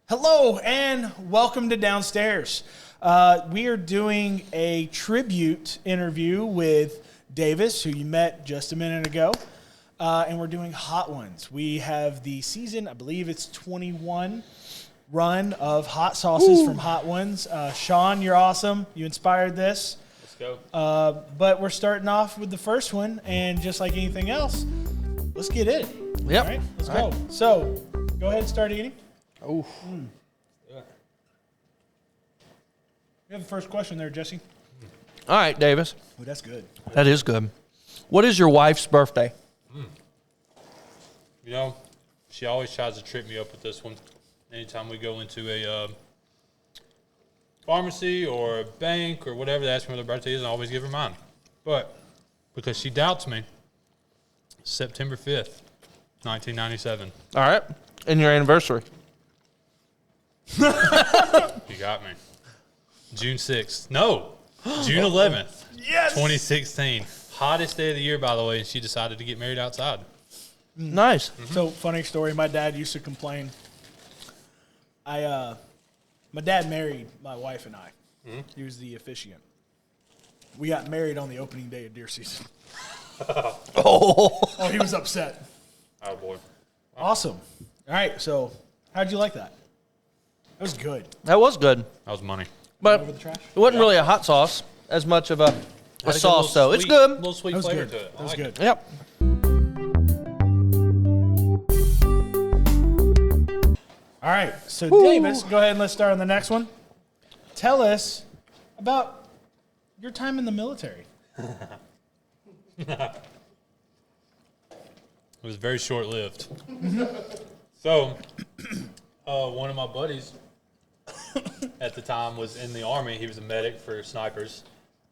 Hello and welcome to Downstairs. We are doing a tribute interview with Davis, who you met just a minute ago, and we're doing Hot Ones. We have the season, I believe it's 21 run of hot sauces from Hot Ones. Sean, you're awesome. You inspired this. Let's go. But we're starting off with the first one, and just like anything else, let's get it. Yep. All right, let's go. So, go ahead and start eating. Oh. You have the first question there, Jesse. All right, Davis. Oh, that's good. That is good. What is your wife's birthday? You know, she always tries to trip me up with this one. Anytime we go into a pharmacy or a bank or whatever, they ask me what their birthday is, and I always give her mine. But because she doubts me, September 5th, 1997. All right. And your anniversary. You got me. June 6th. No, June 11th, Yes! 2016. Hottest day of the year, by the way, and she decided to get married outside. Nice. So, funny story, my dad used to complain. My dad married my wife and I. He was the officiant. We got married on the opening day of deer season. Oh, he was upset. Oh, boy. Awesome. All right, so how'd you like that? That was good. That was good. That was money. But Over the trash? it wasn't really a hot sauce as much of a sauce, though. It's good. A little sweet That was flavor good. to it. That was good. Yep. All right, so Davis, go ahead and let's start on the next one. Tell us about your time in the military. It was very short-lived. So, one of my buddies at the time was in the Army. He was a medic for snipers.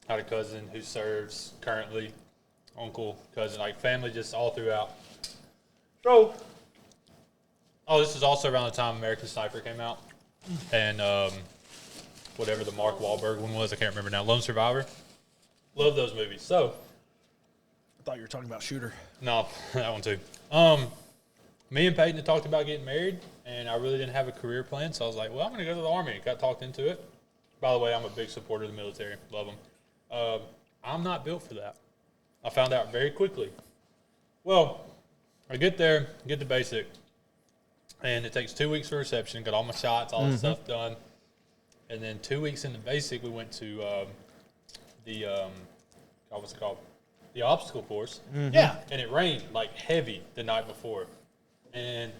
Had a cousin who serves currently, uncle, cousin, like family just all throughout. So, this is also around the time American Sniper came out. And whatever the Mark Wahlberg one was, I can't remember now. Lone Survivor. Love those movies. So, I thought you were talking about Shooter. no, that one too. Me and Peyton had talked about getting married, and I really didn't have a career plan, so I was like, well, I'm going to go to the Army. Got talked into it. By the way, I'm a big supporter of the military. Love them. I'm not built for that. I found out very quickly. Well, I get there, get the basic, and it takes 2 weeks for reception. Got all my shots, all the stuff done. And then 2 weeks in the basic, we went to what's it called? The obstacle course. Yeah. And it rained like heavy the night before. And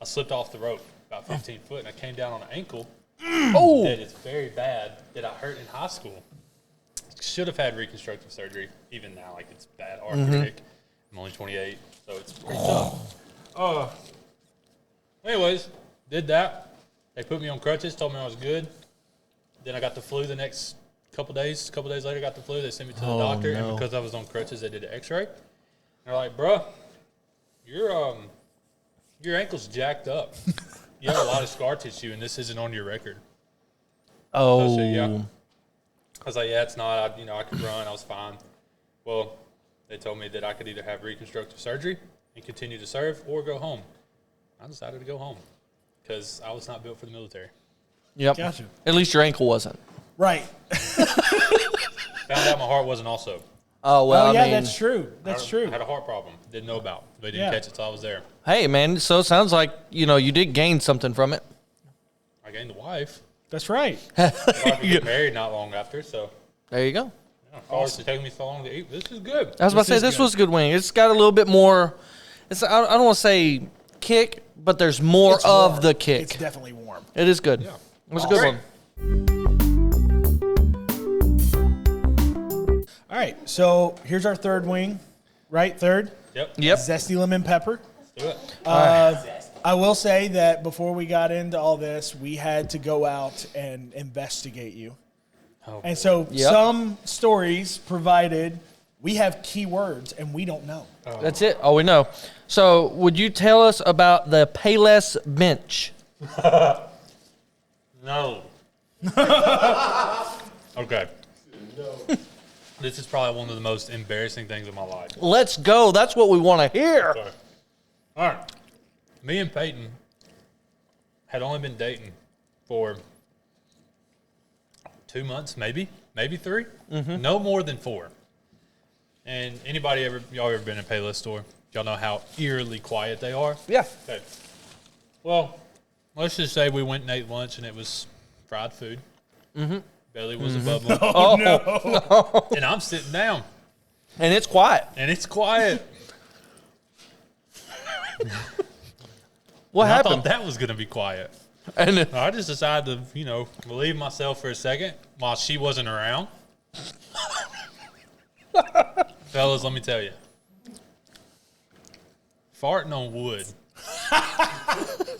I slipped off the rope about 15 foot, and I came down on an ankle Oh. that is very bad that I hurt in high school. Should have had reconstructive surgery. Even now, like, it's bad arthritic. I'm only 28, so it's pretty tough. Anyways, did that. They put me on crutches, told me I was good. Then I got the flu the next couple days. A couple days later, I got the flu. They sent me to the doctor, no. and because I was on crutches, they did an X-ray. They're like, "Bruh, your ankle's jacked up. You have a lot of scar tissue, and this isn't on your record." Oh. I said, "Yeah." I was like, "Yeah, it's not. I could run. I was fine." Well, they told me that I could either have reconstructive surgery and continue to serve, or go home. I decided to go home because I was not built for the military. Yep. Gotcha. At least your ankle wasn't. Right. Found out my heart wasn't also. Oh, well, Oh, yeah, I mean, that's true. That's true. I had a heart problem. Didn't know about. They didn't Yeah. catch it till I was there. hey, man, so it sounds like, you did gain something from it. I gained a wife. That's right. My wife would get married not long after, so There you go. it's taking me so long to eat. This is good. I was about to say, is this good. was a good wing. It's got a little bit more, I don't want to say kick, but there's more It's of warm. the kick. It's definitely warm. It is good. Yeah. It was a good Great. one. All right, so here's our third wing. Right, third. Yep. Yep. Zesty lemon pepper. Do it. I will say that before we got into all this, we had to go out and investigate you. Oh, And so Yep. some stories provided we have keywords and we don't know. That's it. All we know. So, would you tell us about the Payless bench? No. Okay. This is probably one of the most embarrassing things of my life. Let's go. That's what we want to hear. Sorry. All right. Me and Peyton had only been dating for 2 months, maybe 3, no more than 4. And y'all ever been in a Payless store? Y'all know how eerily quiet they are? Yeah. Okay. Well, let's just say we went and ate lunch and it was fried food. Belly was above me. Oh, no. And I'm sitting down And it's quiet. and it's quiet. What I happened? thought that was going to be quiet. And I just decided to, relieve myself for a second while she wasn't around. Fellas, let me tell you. Farting on wood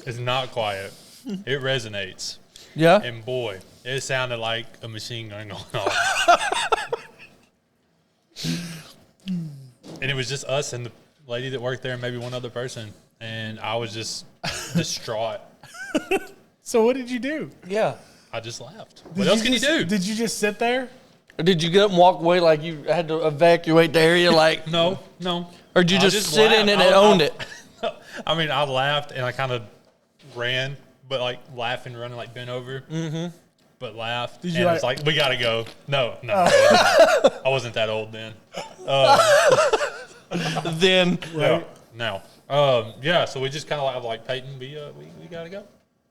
is not quiet. It resonates. yeah. And boy, it sounded like a machine gun going off. And it was just us and the lady that worked there and maybe one other person. And I was just distraught. So what did you do? Yeah. I just laughed. What else can you do? Did you just sit there? Or did you get up and walk away like you had to evacuate the area? Like, No. or did you I just sit in it laughed. and owned it? I mean, I laughed and I kind of ran, but like laughing, running, like bent over. Mm-hmm. But laughed. Did And you it's like- like, we got to go. No. I wasn't that old then. Then No. Yeah, so we just kind of like Peyton, we got to go.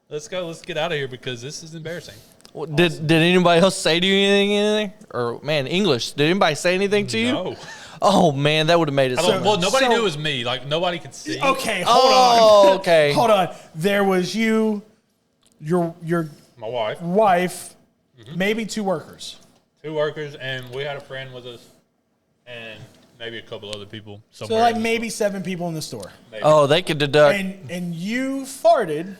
Let's go. Let's get out of here because this is embarrassing. did anybody else say to you anything? Or man, English? Did anybody say anything to you? No. Oh man, that would have made it. Well, nobody so- knew it was me. Like, nobody could see. Okay, hold Oh, on. okay. Hold on. There was you, your My wife, wife, maybe 2 workers. 2 workers, and we had a friend with us, and maybe a couple other people. So Somewhere like in the maybe 7 people in the store. maybe. Oh, they could deduct. And you farted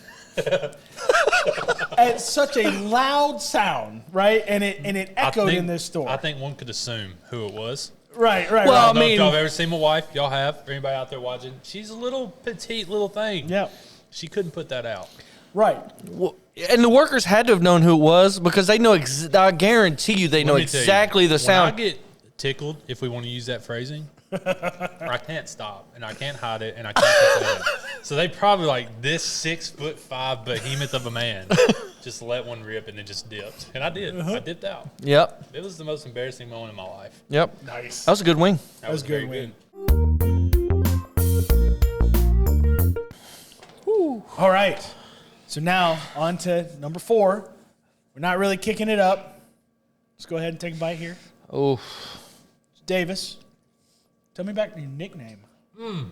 at such a loud sound, right? And it I echoed think- in this store. I think one could assume who it was. Right. Well, I don't know I mean- if y'all have ever seen my wife. Y'all have. Or anybody out there watching? She's a little petite little thing. Yeah. She couldn't put that out. Right. Well, and the workers had to have known who it was because they know. I guarantee you, they know Let me tell you, exactly the sound. When I get tickled, if we want to use that phrasing, I can't stop and I can't hide it and I can't control it. So they probably like this 6'5" behemoth of a man just let one rip and then just dipped. And I did. I dipped out. Yep. It was the most embarrassing moment in my life. Yep. Nice. That was a good wing. That was very good win. All right. So now on to number 4. We're not really kicking it up. Let's go ahead and take a bite here. Oh, Davis, tell me about your nickname. All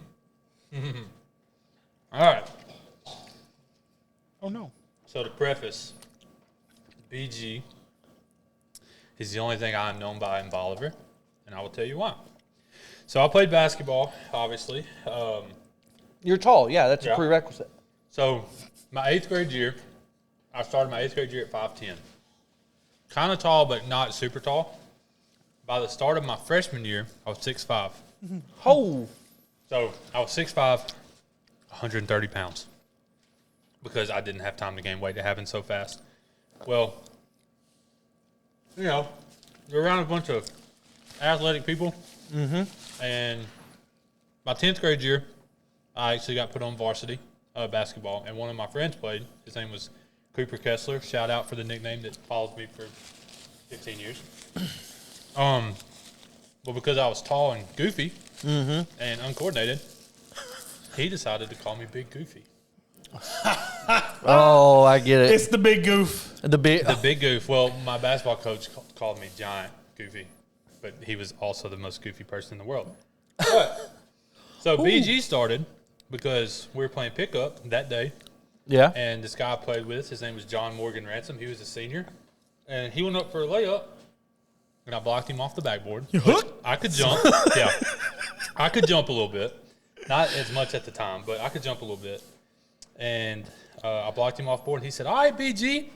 right. Oh, no. So to preface, BG is the only thing I am known by in Bolivar, and I will tell you why. So I played basketball, obviously. you're tall. Yeah, that's Yeah. a prerequisite. So my 8th grade year, I started my 8th grade year at 5'10". Kind of tall, but not super tall. By the start of my freshman year, I was 6'5". Oh, So I was 6'5", 130 pounds. Because I didn't have time to gain weight. It happened so fast. Well, you're around a bunch of athletic people. Mm-hmm. And my 10th grade year, I actually got put on varsity basketball. And one of my friends played. His name was Cooper Kessler. Shout out for the nickname that follows me for 15 years. But because I was tall and goofy and uncoordinated, he decided to call me Big Goofy. oh, I get it. It's the big goof. The big. The Big Goof. Well, my basketball coach called me Giant Goofy, but he was also the most goofy person in the world. But, so BG started because we were playing pickup that day, Yeah. and this guy I played with, his name was John Morgan Ransom. He was a senior, and he went up for a layup, and I blocked him off the backboard. I could jump. Yeah. I could jump a little bit. Not as much at the time, but I could jump a little bit. And I blocked him off board, and he said, "All right, BG."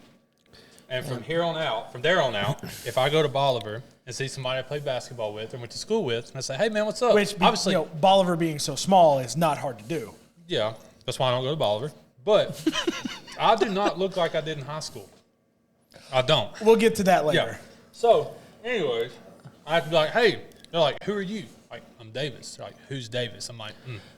And from there on out, if I go to Bolivar and see somebody I played basketball with or went to school with, and I say, "Hey, man, what's up?" Which, Obviously, Bolivar being so small is not hard to do. yeah, that's why I don't go to Bolivar. But I do not look like I did in high school. I don't. We'll get to that Yeah. later. So, anyways, I have to be like, "Hey," they're like, "Who are you?" Like, I'm Davis. They're like, who's Davis? I'm like,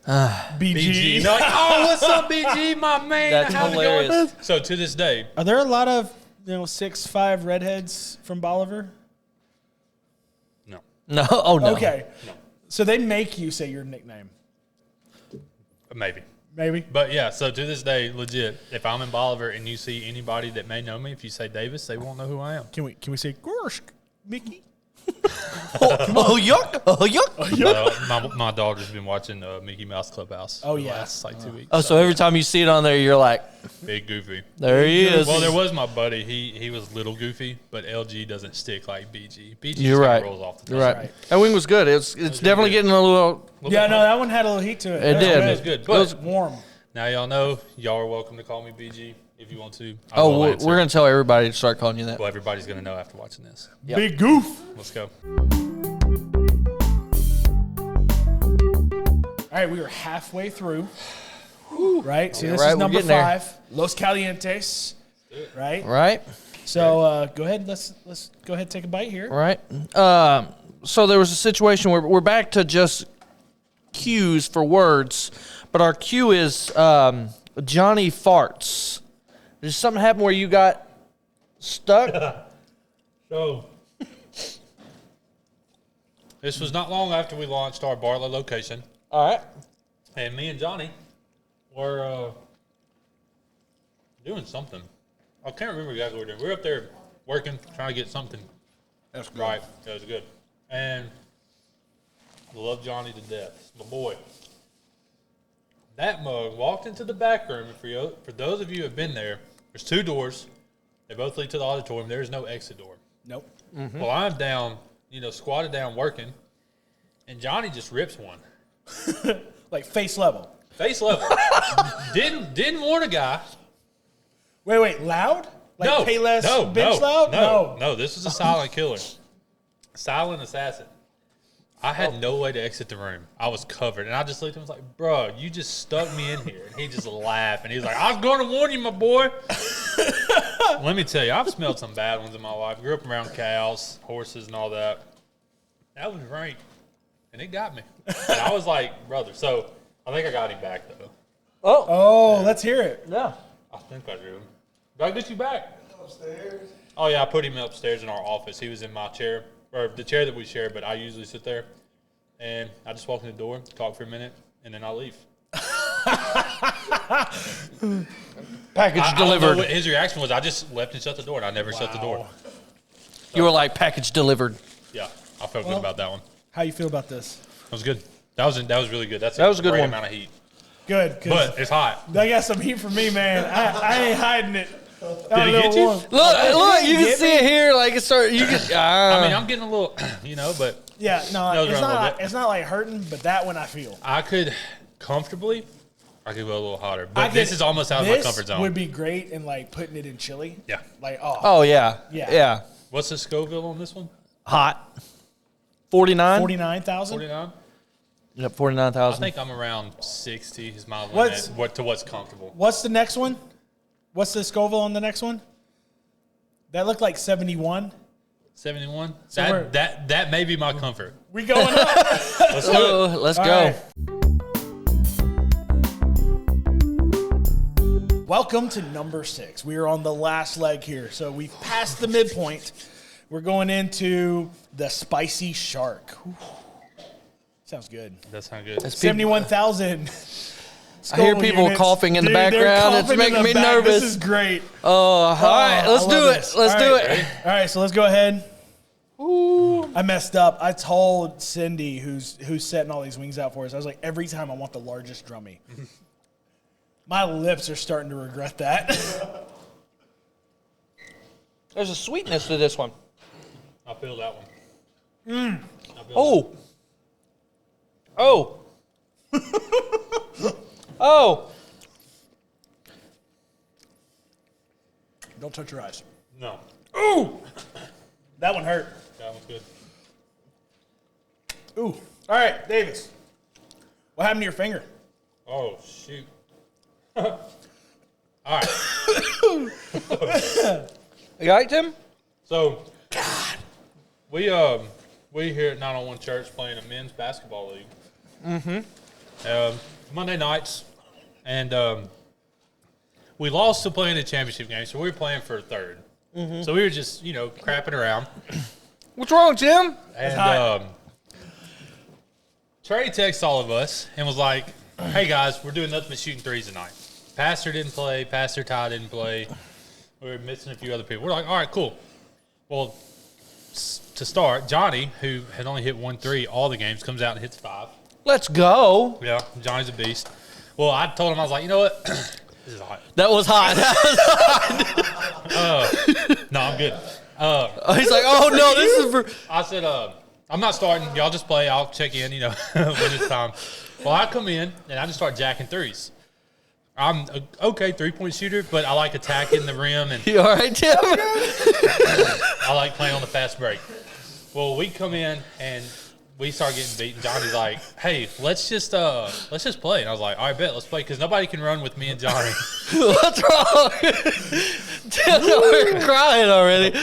BG. BG. They're like, oh, what's up, BG, my man? That's How's it hilarious. going? So to this day, Are there a lot of 6'5" redheads from Bolivar? no. No. Oh no. Okay. No. So they make you say your nickname. Maybe. Maybe. But yeah, so to this day, legit, if I'm in Bolivar and you see anybody that may know me, if you say Davis, they won't know who I am. Can we say Gorsk, Mickey? Oh yuck. Oh yuck. My daughter's been watching Mickey Mouse Clubhouse. Oh, for the yeah. last like 2 weeks. Oh, so every time you see it on there, you're like, Big Goofy. there he is. Well, there was my buddy. He was little Goofy, but LG doesn't stick like BG. BG You're just right. rolls off the You're tongue. right. That wing was good. It's definitely good. getting a little. Yeah, no, that one had a little heat to it. It That did. It was was good. It But was warm. now y'all know, y'all are welcome to call me BG if you want to. I Oh, will we're answer. gonna tell everybody to start calling you that. Well, everybody's going to know after watching this. Yep. Big goof. Let's go. All right, we are halfway through. Right? So this right, is we're number getting there. 5. Los Calientes. Right? Right. So go ahead. Let's go ahead and take a bite here. Right. So there was a situation where we're back to just cues for words, but our cue is Johnny farts. Did something happen where you got stuck? So, this was not long after we launched our Bartlett location, All right. and me and Johnny were doing something. I can't remember exactly what we were doing. We were up there working, trying to get something That's good. right. That was good. And I love Johnny to death. My boy. That mug walked into the back room. And for those of you who have been there, there's 2 doors. They both lead to the auditorium. There is no exit door. Nope. Well, I'm down, squatted down working, and Johnny just rips one. Like face level. Face level. didn't warn a guy. Wait, loud? Like No. Payless no, bitch no, loud? No, this is a silent killer. Silent assassin. I had no way to exit the room. I was covered. And I just looked at him and was like, bro, you just stuck me in here. And he just laughed. And he's like, I was going to warn you, my boy. Let me tell you, I've smelled some bad ones in my life. Grew up around cows, horses, and all that. That was rank. And it got me. And I was like, brother. So I think I got him back, though. Oh, let's hear it. Yeah. I think I drew him. Did I get you back? Upstairs. Oh, yeah, I put him upstairs in our office. He was in my chair, or the chair that we share, but I usually sit there. And I just walk in the door, talk for a minute, and then I leave. Package I don't know delivered. what his reaction was. I just left and shut the door, and I never shut the door. You were like, package delivered. Yeah, I felt good about that one. How you feel about this? That was good. That was really good. That was a good great one. amount of heat. Good. 'Cause But it's hot. they got some heat for me, man. I ain't hiding it. Did it get you? Look, you can get see it here. Like it's start. You can. I mean, I'm getting a little, but Yeah, no, Nose it's around a little not. bit. It's not like hurting, but that one I feel. I could comfortably, I could go a little hotter. But this is almost out of my comfort zone. Would be great in like putting it in chili. Yeah. Like Oh yeah. Yeah. Yeah. What's the Scoville on this one? Hot. 49. 49,000. 49? Yep. I 49,000. think I'm around 60 is my What's- limit what's comfortable. What's the next one? What's the Scoville on the next one? That looked like 71. 71? So we're- That may be my comfort. We going up. Let's do it. Oh, let's All go. right. Welcome to number 6. We are on the last leg here. So we've passed the midpoint. We're going into the spicy shark. Whew. Sounds good. That sounds good. That's people- 71,000. I hear people coughing in the background. It's making me nervous. This is great. Oh, all right. Let's I do love it. this. Let's All do right. it. All right, so let's go ahead. I messed up. I told Cindy, who's setting all these wings out for us, I was like, every time I want the largest drummy. My lips are starting to regret that. There's a sweetness to this one. I feel that one. Oh. Oh. Oh. Don't touch your eyes. No. Ooh! That one hurt. That one's good. Ooh. All right, Davis. What happened to your finger? Oh, shoot. All right. You got it, Tim? So, we we here at 901 Church playing a men's basketball league. Monday nights, and we lost to playing the championship game, so we were playing for third. So we were just, crapping around. What's wrong, Jim? And Trey texted all of us and was like, hey, guys, we're doing nothing but shooting threes tonight. Pastor didn't play. Pastor Ty didn't play. We were missing a few other people. We're like, all right, cool. Well, to start, Johnny, who had only hit 1 3 all the games, comes out and hits 5. Let's go. Yeah, Johnny's a beast. Well, I told him, I was like, you know what? This is hot. That was hot. No, I'm good. He's like, oh, no, this is for. I said, I'm not starting. Y'all just play. I'll check in, when it's time. Well, I come in, and I just start jacking threes. I'm a okay three-point shooter, but I like attacking the rim, and You all right, Jim? I like playing on the fast break. Well, we come in, and we start getting beaten. Johnny's like, hey, let's just play. And I was like, all right, bet, let's play, because nobody can run with me and Johnny. What's wrong? Jim, we're crying already.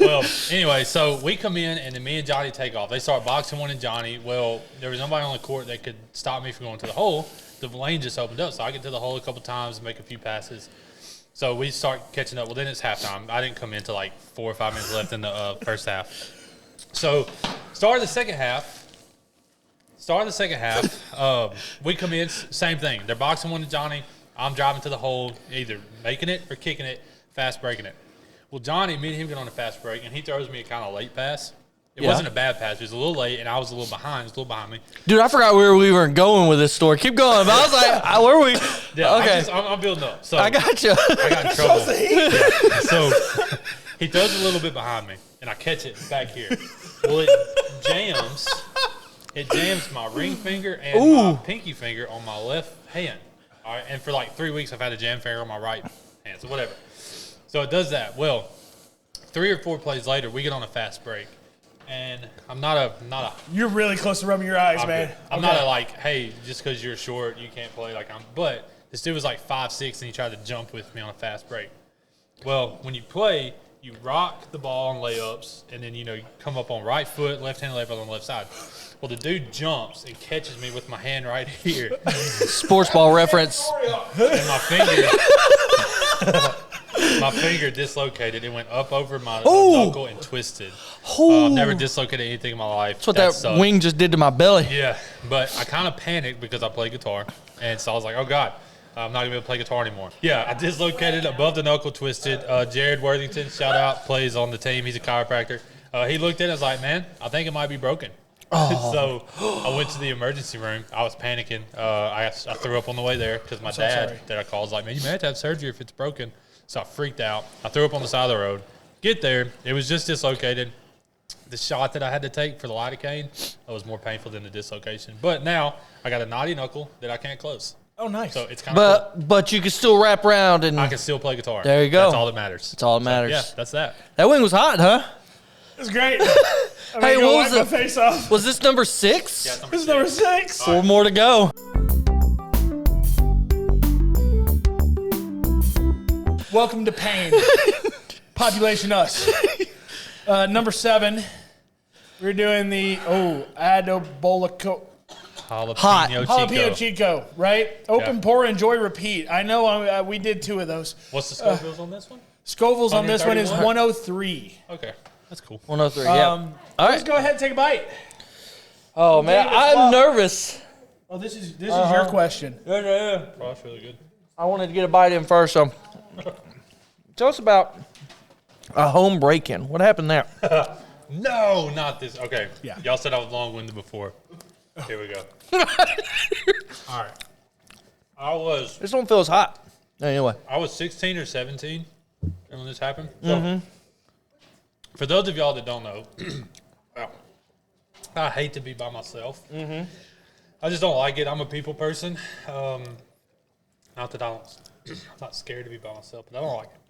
Well, anyway, so we come in, and then me and Johnny take off. They start boxing one and Johnny. Well, there was nobody on the court that could stop me from going to the hole. The lane just opened up, so I get to the hole a couple times and make a few passes. So we start catching up. Well, then it's halftime. I didn't come in till like 4 or 5 minutes left in the first half. So start of the second half, we come in, same thing. They're boxing one to Johnny. I'm driving to the hole, either making it or kicking it, fast breaking it. Well, Johnny, me and him get on a fast break, and he throws me a kind of late pass. It wasn't a bad pass. It was a little late, and I was a little behind. It was a little behind me. Dude, I forgot where we were going with this story. Keep going. But I was like, where were we? Yeah, Okay. I'm building up. So I got you. I got in trouble. Yeah. So he throws a little bit behind me, and I catch it back here. Well, it jams my ring finger and my pinky finger on my left hand. All right, and for like 3 weeks, I've had a jam finger on my right hand, so whatever. So it does that. Well, 3 or 4 plays later, we get on a fast break, and I'm not a. You're really close to rubbing your eyes, man. I'm not a like, hey, just because you're short, you can't play. But this dude was like 5'6", and he tried to jump with me on a fast break. Well, when you play, you rock the ball on layups, and then, you come up on right foot, left-handed layup on the left side. Well, the dude jumps and catches me with my hand right here. Sports ball reference. And my finger dislocated. It went up over my knuckle and twisted. I've never dislocated anything in my life. That's what that sucked. wing just did to my belly. Yeah, but I kind of panicked because I play guitar. And so I was like, oh, God. I'm not going to be able to play guitar anymore. Yeah, I dislocated above the knuckle, twisted. Jared Worthington, shout out, plays on the team. He's a chiropractor. He looked at it and was like, man, I think it might be broken. So I went to the emergency room. I was panicking. I threw up on the way there because my dad that I called was like, man, you may have to have surgery if it's broken. So I freaked out. I threw up on the side of the road. Get there. It was just dislocated. The shot that I had to take for the lidocaine was more painful than the dislocation. But now I got a knotty knuckle that I can't close. Oh, nice. So it's kind of cool. But you can still wrap around and I can still play guitar. There you go. That's all that matters. That's all that matters. Yeah, that's that. That wing was hot, huh? It's great. Hey, what was the it? face off? Was this number 6? Yeah, This is number 6. 4 more to go. Welcome to pain. Population us. Number 7. We're doing the adobolico. Jalapeno Chico, right? Open, pour, enjoy, repeat. I know we did 2 of those. What's the Scovilles on this one? Scoville's on this one is 131? 103. Okay, that's cool. 103, yeah. All Let's right. go ahead and take a bite. Oh, man, I'm nervous. Oh, this is your question. Yeah. That's really good. I wanted to get a bite in first, so tell us about a home break-in. What happened there? No, not this. Okay. Yeah. Y'all said I was long-winded before. Here we go. All right. This one feels hot. Anyway. I was 16 or 17 when this happened. So, for those of y'all that don't know, well, I hate to be by myself. I just don't like it. I'm a people person. Not that I'm not scared to be by myself, but I don't like it.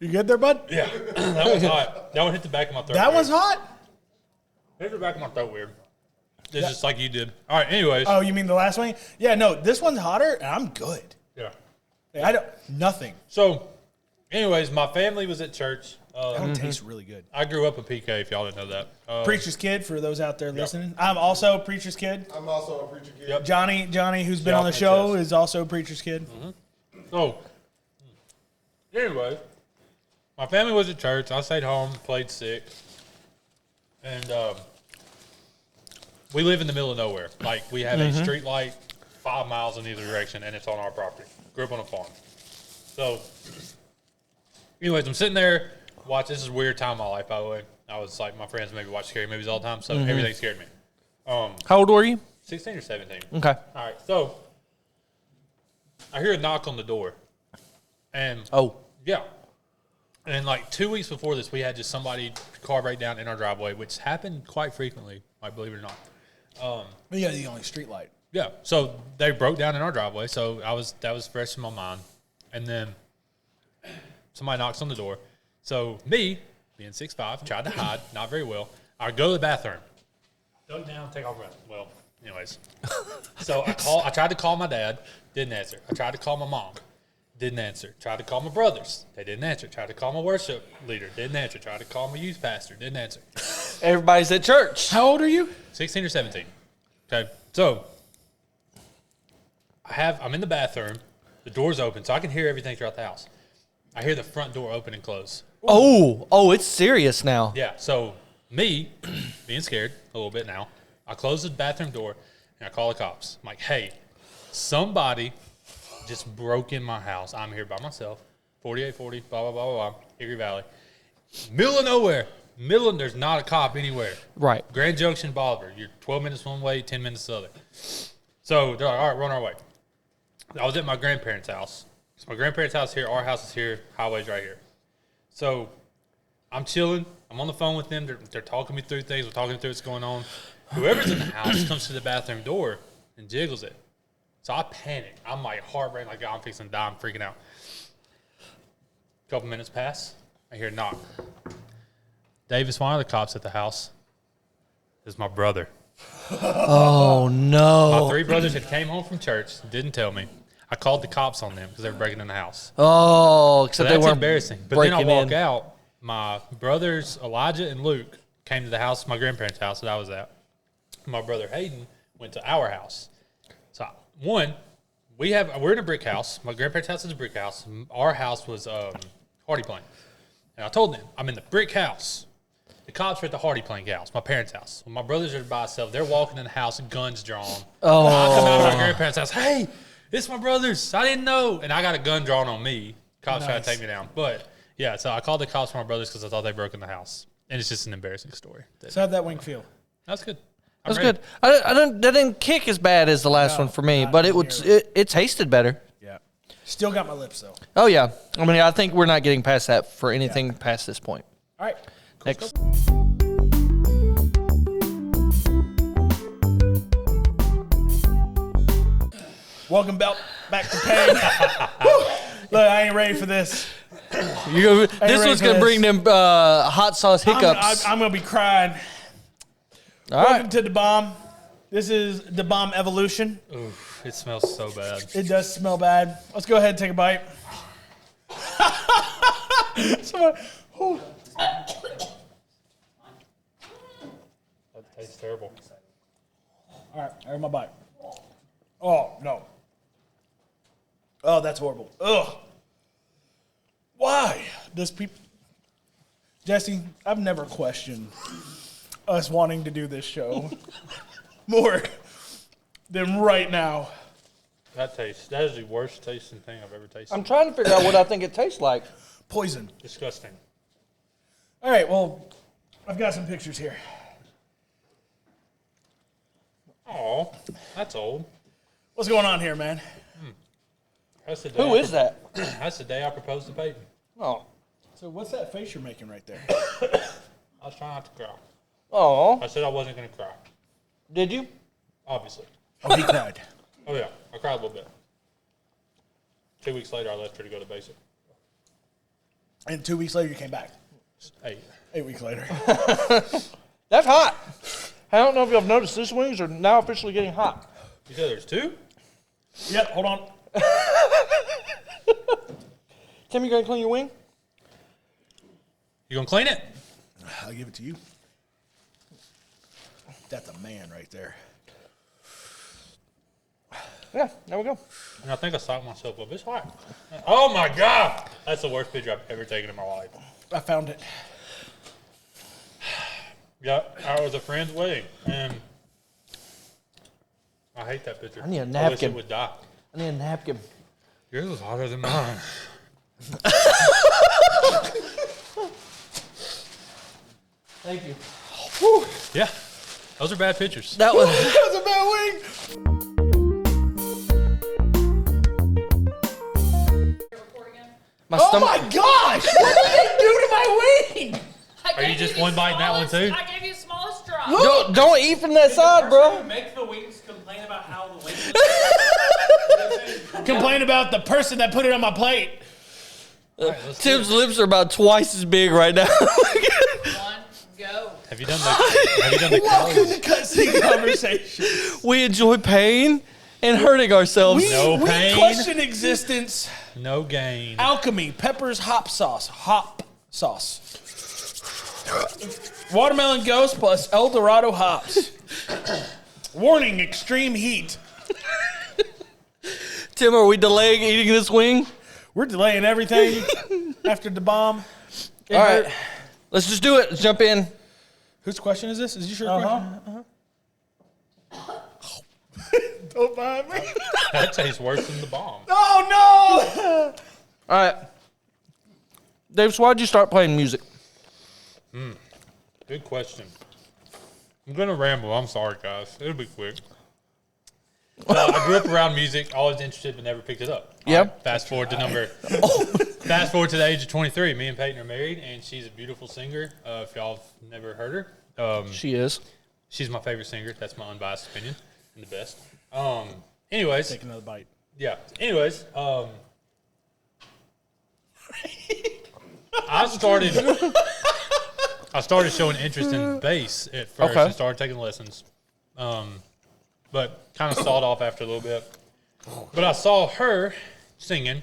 You good there, bud? Yeah, that one's hot. That one hit the back of my throat. That weird. one's hot? Hit the back of my throat weird. It's just like you did. All right, anyways. Oh, you mean the last one? Yeah, no, this one's hotter, and I'm good. Yeah. Like, nothing. So, Anyways, my family was at church. That one tastes really good. I grew up a PK, if y'all didn't know that. Preacher's kid, for those out there listening. I'm also a preacher's kid. I'm also a preacher kid. Yep. Johnny, who's been Yeah, on the my show, chest. is also a preacher's kid. So, anyway, my family was at church. I stayed home, played sick. And we live in the middle of nowhere. Like, we have a street light 5 miles in either direction, and it's on our property. Grew up on a farm. So, anyways, I'm sitting there, this is a weird time in my life, by the way. I was like, my friends maybe watch scary movies all the time, so everything scared me. How old were you? 16 or 17. Okay. All right, so I hear a knock on the door. And Oh. yeah. And like 2 weeks before this, we had just somebody car break down in our driveway, which happened quite frequently, like, believe it or not. Yeah, the only street light. Yeah. So they broke down in our driveway. So that was fresh in my mind. And then somebody knocks on the door. So me, being 6'5", tried to hide, not very well. I go to the bathroom. Duck down, take off breath. Well, anyways. So I tried to call my dad, didn't answer. I tried to call my mom, didn't answer. Tried to call my brothers, they didn't answer. Tried to call my worship leader, didn't answer. Tried to call my youth pastor, didn't answer. Everybody's at church. How old are you? 16 or 17. Okay. So I'm in the bathroom, the door's open, so I can hear everything throughout the house. I hear the front door open and close. Oh, it's serious now. Yeah, so me, being scared a little bit now, I close the bathroom door and I call the cops. I'm like, hey, somebody just broke in my house. I'm here by myself, 4840, blah, blah, blah, blah, blah, Hickory Valley. Middle of nowhere. There's not a cop anywhere. Right. Grand Junction, Bolivar. You're 12 minutes one way, 10 minutes the other. So they're like, all right, we're on our way. I was at my grandparents' house. So my grandparents' house here, our house is here, highway's right here. So I'm chilling. I'm on the phone with them. They're talking me through things. We're talking through what's going on. Whoever's in the house comes to the bathroom door and jiggles it. So I panic. I'm like heart rate, like I'm fixing to die. I'm freaking out. A couple minutes pass. I hear a knock. Davis, one of the cops at the house is my brother. Oh, no. My 3 brothers had came home from church, didn't tell me. I called the cops on them because they were breaking in the house. Oh, So except that's they weren't embarrassing. But then I breaking walk in. out. My brothers, Elijah and Luke, came to the house, my grandparents' house that I was at. My brother Hayden went to our house. So we're in a brick house. My grandparents' house is a brick house. Our house was Hardy Plank. And I told them, I'm in the brick house. The cops are at the Hardy Plank house, my parents' house. When my brothers are by themselves, they're walking in the house, guns drawn. Oh. I come out of my grandparents' house, hey, it's my brothers. I didn't know. And I got a gun drawn on me. Cops trying to take me down. But, yeah, so I called the cops for my brothers because I thought they broke in the house. And it's just an embarrassing story. So how'd that wing feel? That's good. That's good. That didn't kick as bad as the last one for me, but it tasted better. Yeah. Still got my lips, though. Oh, yeah. I mean, I think we're not getting past that for anything past this point. All right. Cool. Next. Welcome back to pain. Look, I ain't ready for this. This ready one's for going to this. bring them hot sauce hiccups. I'm going to be crying. All Welcome right. to the bomb. This is the bomb evolution. Oof, it smells so bad. It does smell bad. Let's go ahead and take a bite. Whew. That tastes terrible. All right, here's my bite. Oh, no. Oh, that's horrible. Ugh. Why does people... Jesse, I've never questioned us wanting to do this show more than right now. That is the worst tasting thing I've ever tasted. I'm trying to figure out what I think it tastes like. Poison. Disgusting. All right, well, I've got some pictures here. Oh, that's old. What's going on here, man? That's the day Who is that? That's the day I proposed to Peyton. Oh. So what's that face you're making right there? I was trying not to cry. Oh. I said I wasn't going to cry, Did you? obviously. Oh, he cried. Oh, yeah. I cried a little bit. 2 weeks later, I left her to go to basic. And 2 weeks later, you came back. 8. 8 weeks later. That's hot. I don't know if y'all noticed, these wings are now officially getting hot. You said there's 2? Yep, hold on. Tim, you gonna clean your wing? You gonna clean it? I'll give it to you. That's a man right there. Yeah, there we go. And I think I socked myself up. It's hot. Oh my God. That's the worst picture I've ever taken in my life. I found it. Yeah, I was a friend's wedding, and I hate that picture. I need a I wish napkin. it would die. I need a napkin. Yours was hotter than mine. Thank you. Yeah, those are bad pictures. That was. That was a bad wing. My Oh stomach. my gosh! What did they do to my wing? Are you just one biting that one too? I gave you the smallest drop. Don't eat from that side, bro. Make the wings complain about how the wings. Complain about the person that put it on my plate. Tim's lips are about twice as big right now. One, go. Have you done the Welcome calories? to Cutscene Conversation. We enjoy pain and hurting ourselves. No we pain. question existence. No gain. Alchemy, Pepper's hop sauce. Hop sauce. Watermelon Ghost plus El Dorado hops. Warning, extreme heat. Tim, are we delaying eating this wing? We're delaying everything after the bomb. It All right. hurt. Let's just do it. Let's jump in. Whose question is this? Is this your question? Don't mind me. That tastes worse than the bomb. Oh, no! All right. Dave, so why'd you start playing music? Good question. I'm gonna ramble. I'm sorry, guys. It'll be quick. I grew up around music, always interested, but never picked it up. Yeah. All right, fast forward to the age of 23. Me and Peyton are married, and she's a beautiful singer. If y'all have never heard her, She is. she's my favorite singer. That's my unbiased opinion, and the best. Anyways, Take another bite. yeah. Anyways, I started showing interest in bass at first. Okay. And started taking lessons, but kind of stalled off after a little bit. But I saw her singing.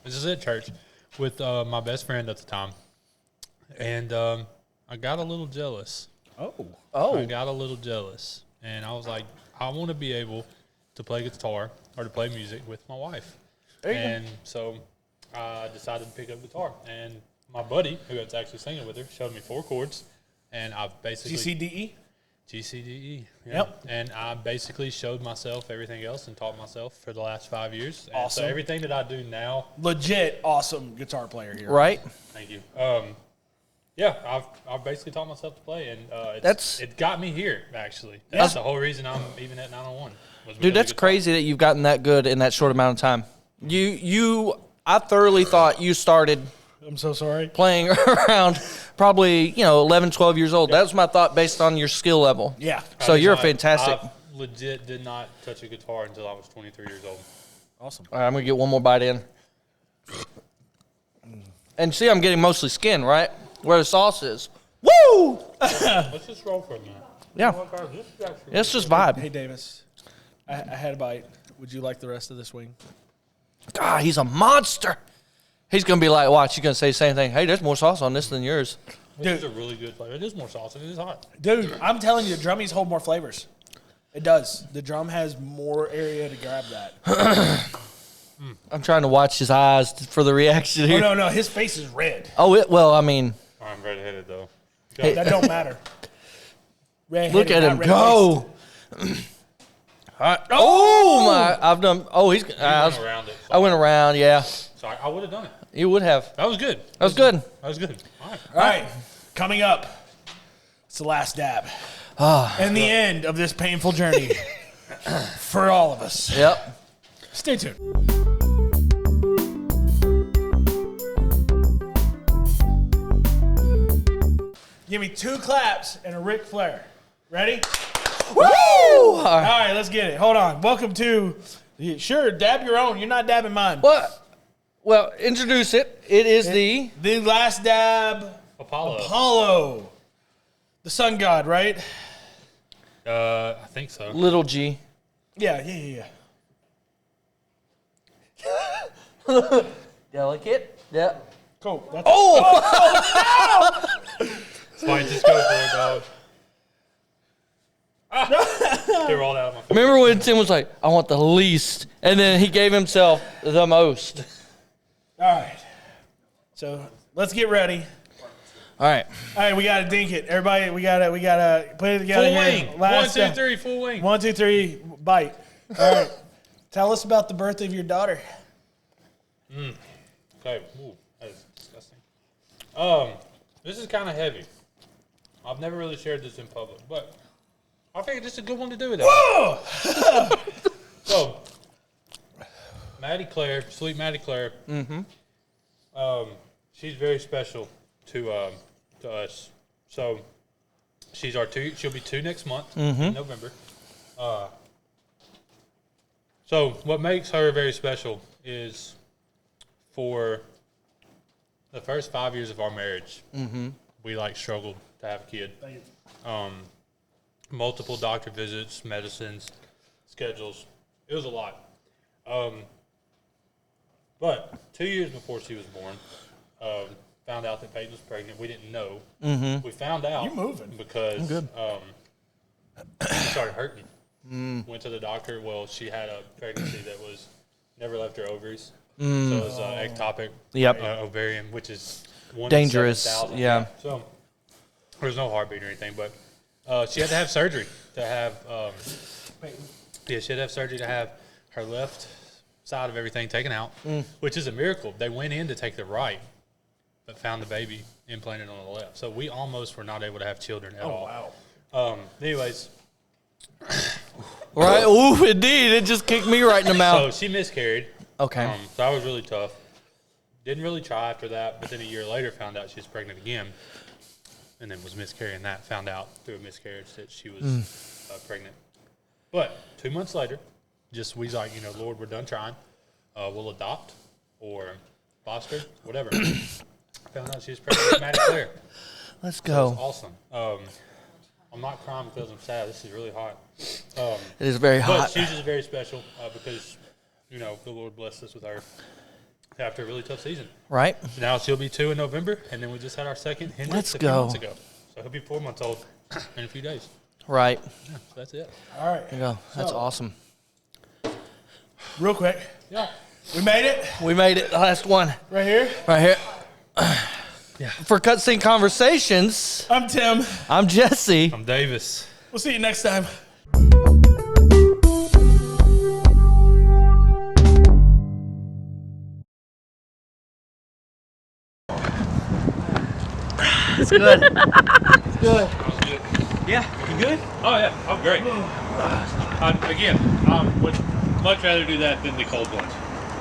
This is at church with my best friend at the time, and I got a little jealous. I got a little jealous, and I was like, I want to be able to play guitar or to play music with my wife. And so I decided to pick up guitar. And my buddy, who was actually singing with her, showed me 4 chords, and I basically GCDE? GCDE. Yeah. Yep. And I basically showed myself everything else and taught myself for the last 5 years. And Awesome. so everything that I do now, Legit awesome guitar player here. Right? thank you. Yeah, I've basically taught myself to play, and it got me here. Actually, that's the whole reason I'm even at 901. Was because Dude, of that's guitar. crazy that you've gotten that good in that short amount of time. I thoroughly thought you started I'm so sorry. playing around probably, 11, 12 years old. That was my thought based on your skill level. Yeah. So I did you're not- fantastic. I legit did not touch a guitar until I was 23 years old. Awesome. All right, I'm going to get one more bite in. And see, I'm getting mostly skin, right? Where the sauce is. Woo! Let's just roll for a minute. Yeah. Oh, guys, this is actually It's just vibe. Hey, Davis. I had a bite. Would you like the rest of this wing? God, he's a monster. He's going to be like, watch, he's going to say the same thing. Hey, there's more sauce on this than yours. This is a really good flavor. It is more sauce and it is hot. Dude, I'm telling you, the drummies hold more flavors. It does. The drum has more area to grab that. I'm trying to watch his eyes for the reaction Oh, here. no. His face is red. Well, I mean, I'm red-headed though. That don't matter. Red-headed, look at not him red-faced. go. Oh, my. I've done. Oh, he's. I went around it. I went around, yeah. So I would have done it. You would have. That was good. That was good. That was good. All right. All right. Coming up, it's the last dab. And the end of this painful journey for all of us. Yep. Stay tuned. Give me 2 claps and a Ric Flair. Ready? Woo! All right, let's get it. Hold on. Welcome to, sure, dab your own. You're not dabbing mine. What? Well, introduce it. It is the. The last dab, Apollo. Apollo. The sun god, right? I think so. Little G. Yeah. Delicate. Yep. Cool. That's Fine, just go for it, dog. They rolled out of my face. Remember when Tim was like, I want the least, and then he gave himself the most. all right. So let's get ready. All right. All right, we gotta dink it. Everybody, we gotta put it together Full here. wing. Last 1, 2, step. 3, full wing. 1, 2, 3, bite. All right. Tell us about the birth of your daughter. Okay. Ooh, that is disgusting. This is kind of heavy. I've never really shared this in public, but I think this is a good one to do with that. So, Maddie Claire, sweet Maddie Claire. She's very special to us. So, she's our 2. She'll be 2 next month in November. So, what makes her very special is for the first 5 years of our marriage, we struggled to have a kid. Multiple doctor visits, medicines, schedules. It was a lot. But 2 years before she was born, found out that Peyton was pregnant. We didn't know. We found out You moving. because she started hurting. Went to the doctor. Well, she had a pregnancy that was never left her ovaries. So it was ectopic Yep. ovarian, which is 1 in Dangerous, 7,000. yeah. So there was no heartbeat or anything, but she had to have surgery to have. She had to have surgery to have her left side of everything taken out, which is a miracle. They went in to take the right, but found the baby implanted on the left. So we almost were not able to have children at all. Wow. Anyways, Right? Ooh, indeed. It just kicked me right in the so mouth. she miscarried. Okay. So that was really tough. Didn't really try after that, but then a year later found out she was pregnant again, and then was miscarrying that. Found out through a miscarriage that she was pregnant. But 2 months later, we was like, Lord, we're done trying. We'll adopt or foster, whatever. Found out she was pregnant with Maddie Claire. Let's It was go. awesome. I'm not crying because I'm sad. This is really hot. It is very But hot. she's just very special because, the Lord blessed us with her after a really tough season. Right? Now she'll be 2 in November, and then we just had our second Hendrix Let's a few go. months ago. So he'll be 4 months old in a few days. Right. Yeah, so that's it. All right. There you go. That's So- awesome. Real quick. Yeah. We made it We made it. Last one. right here. Right here. For Cutscene Conversations, I'm Tim. I'm Jesse. I'm Davis. We'll see you next time. It's good. Yeah, you good? Oh, yeah. I'm great. Again, I would much rather do that than the cold plunge.